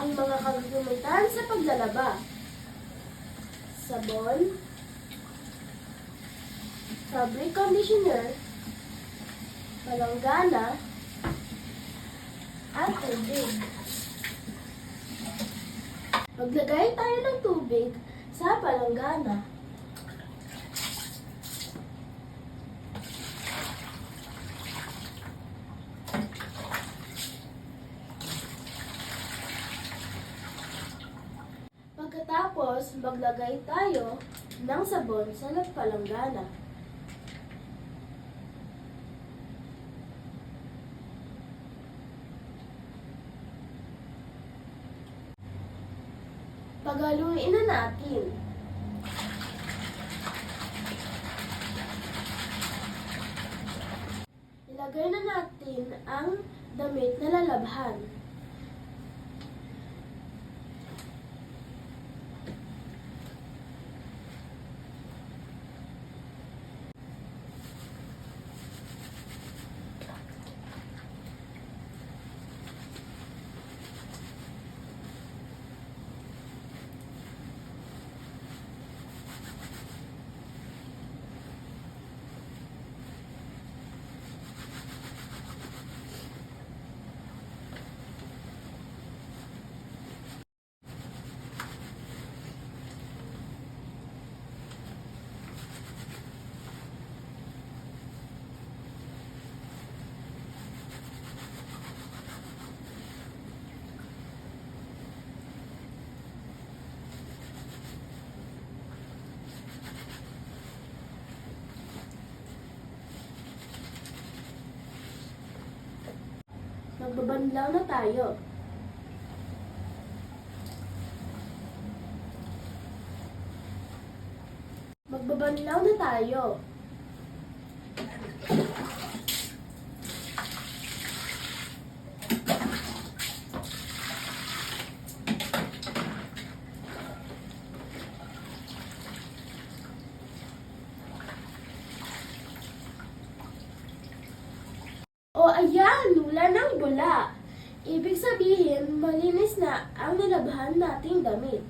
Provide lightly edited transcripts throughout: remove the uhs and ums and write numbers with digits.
ang mga kagamitan sa paglalaba. Sabon, fabric conditioner, palanggana, at tubig. Maglagay tayo ng tubig sa palanggana. Pagkatapos, maglagay tayo ng sabon sa palanggana. Paghaluin na natin. Ilagay na natin ang damit na lalabhan. Magbabanlaw na tayo. Magbabanlaw na tayo. O ayan, wala ng bula. Ibig sabihin, malinis na ang nilabhan nating damit.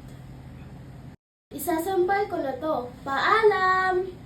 Isasampay ko na to. Paalam!